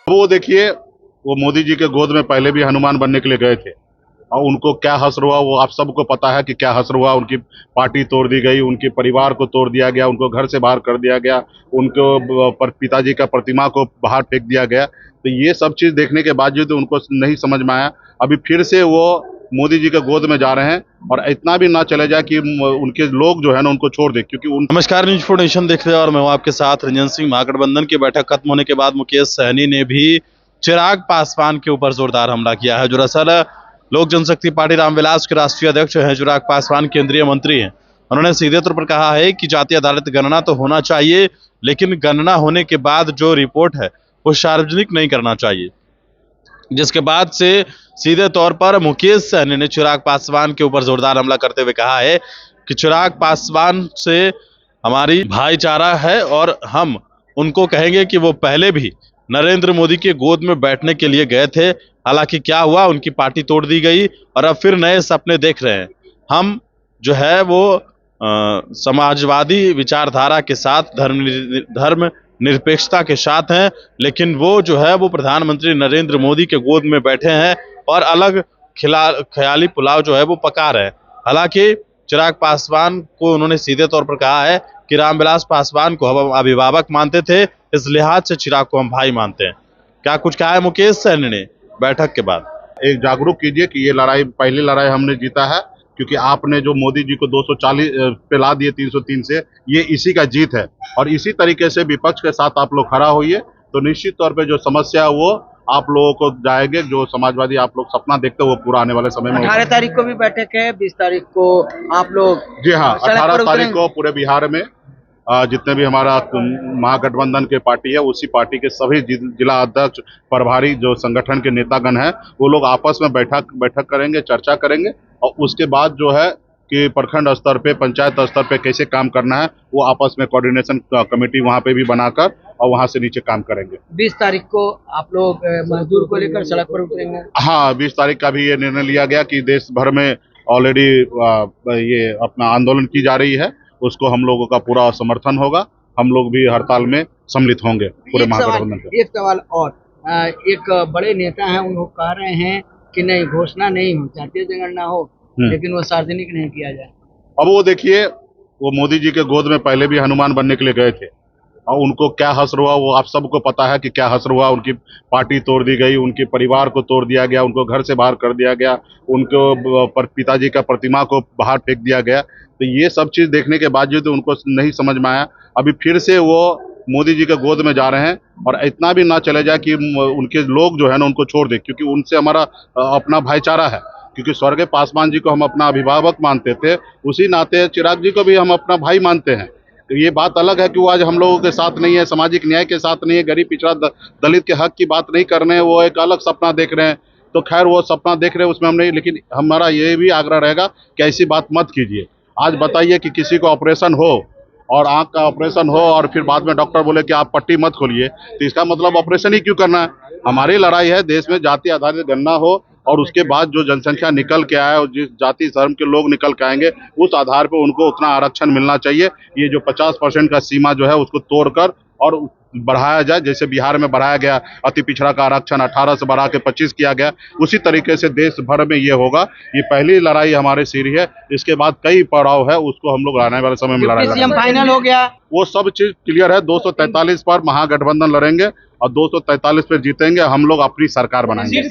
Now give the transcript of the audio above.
वो देखिए, वो मोदी जी के गोद में पहले भी हनुमान बनने के लिए गए थे और उनको क्या हश्र हुआ वो आप सबको पता है कि क्या हश्र हुआ। उनकी पार्टी तोड़ दी गई, उनके परिवार को तोड़ दिया गया, उनको घर से बाहर कर दिया गया, उनको पिताजी का प्रतिमा को बाहर फेंक दिया गया। तो ये सब चीज देखने के बावजूद उनको नहीं समझ में आया। अभी फिर से वो मोदी जी के गोद में जा रहे हैं और इतना भी ना चले जाए कि उनके लोग जो है ना उनको छोड़ दे, क्योंकि उन नमस्कार, न्यूज फॉर नेशन देख रहे हैं और मैं हूं आपके साथ रंजन सिंह। महागठबंधन की बैठक खत्म होने के बाद मुकेश सहनी ने भी चिराग पासवान के ऊपर जोरदार हमला किया है। जो दरअसल लोक जनशक्ति पार्टी रामविलास के राष्ट्रीय अध्यक्ष हैं, चिराग पासवान केंद्रीय मंत्री हैं। उन्होंने सीधे तौर पर कहा है कि जातीय अदालत गणना तो होना चाहिए, लेकिन गणना होने के बाद जो रिपोर्ट है वो सार्वजनिक नहीं करना चाहिए। जिसके बाद से सीधे तौर पर मुकेश सहनी ने चिराग पासवान के ऊपर जोरदार हमला करते हुए कहा है कि चिराग पासवान से हमारी भाईचारा है और हम उनको कहेंगे कि वो पहले भी नरेंद्र मोदी के गोद में बैठने के लिए गए थे। हालांकि क्या हुआ, उनकी पार्टी तोड़ दी गई और अब फिर नए सपने देख रहे हैं। हम जो है वो समाजवादी विचारधारा के साथ धर्म निरपेक्षता के साथ हैं, लेकिन वो जो है वो प्रधानमंत्री नरेंद्र मोदी के गोद में बैठे हैं और अलग ख्याली पुलाव जो है वो पका रहे हैं। हालांकि चिराग पासवान को उन्होंने सीधे तौर पर कहा है कि रामविलास पासवान को हम अभिभावक मानते थे, इस लिहाज से चिराग को हम भाई मानते हैं। क्या कुछ कहा है मुकेश सहनी ने बैठक के बाद? एक जागरूक कीजिए कि ये लड़ाई पहली लड़ाई हमने जीता है, क्योंकि आपने जो मोदी जी को 240 पे ला दिए 303 से, ये इसी का जीत है। और इसी तरीके से विपक्ष के साथ आप लोग खड़ा होइए तो निश्चित तौर पे जो समस्या है वो आप लोगों को जाएंगे। जो समाजवादी आप लोग सपना देखते हो वो पूरा आने वाले समय में 18 तारीख को भी बैठक है, 20 तारीख को आप लोग जी हाँ, सड़क 18 पर तारीख उतरेंगे। को पूरे बिहार में जितने भी हमारा महागठबंधन के पार्टी है, उसी पार्टी के सभी जिला अध्यक्ष, प्रभारी, जो संगठन के नेतागण हैं, वो लोग आपस में बैठक करेंगे, चर्चा करेंगे और उसके बाद जो है कि प्रखंड स्तर पे, पंचायत स्तर पे कैसे काम करना है वो आपस में कोऑर्डिनेशन कमेटी वहाँ पे भी बनाकर और वहाँ से नीचे काम करेंगे। 20 तारीख को आप लोग मजदूर को लेकर सड़क पर उतरेंगे। हाँ, 20 तारीख का भी ये निर्णय लिया गया कि देश भर में ऑलरेडी ये अपना आंदोलन की जा रही है, उसको हम लोगों का पूरा समर्थन होगा। हम लोग भी हड़ताल में सम्मिलित होंगे पूरे महागठबंधन के। एक सवाल और, एक बड़े नेता हैं, उनको कह रहे हैं कि नहीं, घोषणा नहीं हो, जातीय जनगणना हो, लेकिन वो सार्वजनिक नहीं किया जाए। अब वो देखिए, वो मोदी जी के गोद में पहले भी हनुमान बनने के लिए गए थे और उनको क्या हश्र हुआ वो आप सबको पता है कि क्या हश्र हुआ। उनकी पार्टी तोड़ दी गई, उनके परिवार को तोड़ दिया गया, उनको घर से बाहर कर दिया गया, उनको पिताजी का प्रतिमा को बाहर फेंक दिया गया। तो ये सब चीज देखने के बावजूद उनको नहीं समझ में आया। अभी फिर से वो मोदी जी के गोद में जा रहे हैं और इतना भी ना चले जाए कि उनके लोग जो है ना उनको छोड़ दे, क्योंकि उनसे हमारा अपना भाईचारा है। क्योंकि स्वर्गीय पासवान जी को हम अपना अभिभावक मानते थे, उसी नाते चिराग जी को भी हम अपना भाई मानते हैं। तो ये बात अलग है कि वो आज हम लोगों के साथ नहीं है, सामाजिक न्याय के साथ नहीं है, गरीब पिछड़ा दलित के हक की बात नहीं कर रहे हैं, वो एक अलग सपना देख रहे हैं। तो खैर वो सपना देख रहे हैं, उसमें हम नहीं, लेकिन हमारा ये भी आग्रह रहेगा कि ऐसी बात मत कीजिए। आज बताइए कि किसी को ऑपरेशन हो और आंख का ऑपरेशन हो और फिर बाद में डॉक्टर बोले कि आप पट्टी मत खोलिए, तो इसका मतलब ऑपरेशन ही क्यों करना है? हमारी लड़ाई है देश में जाति आधारित गणना हो और उसके बाद जो जनसंख्या निकल के आए और जिस जाति धर्म के लोग निकल के आएंगे उस आधार पर उनको उतना आरक्षण मिलना चाहिए। ये जो 50% का सीमा जो है उसको तोड़कर और बढ़ाया जाए, जैसे बिहार में बढ़ाया गया अति पिछड़ा का आरक्षण 18 से बढ़ा के 25 किया गया, उसी तरीके से देश भर में ये होगा। ये पहली लड़ाई हमारे सीरी है, इसके बाद कई पड़ाव है, उसको हम लोग आने वाले समय में लड़ाई फाइनल हो गया, वो सब चीज क्लियर है। 243 पर महागठबंधन लड़ेंगे और 243 पे जीतेंगे, हम लोग अपनी सरकार बनाएंगे।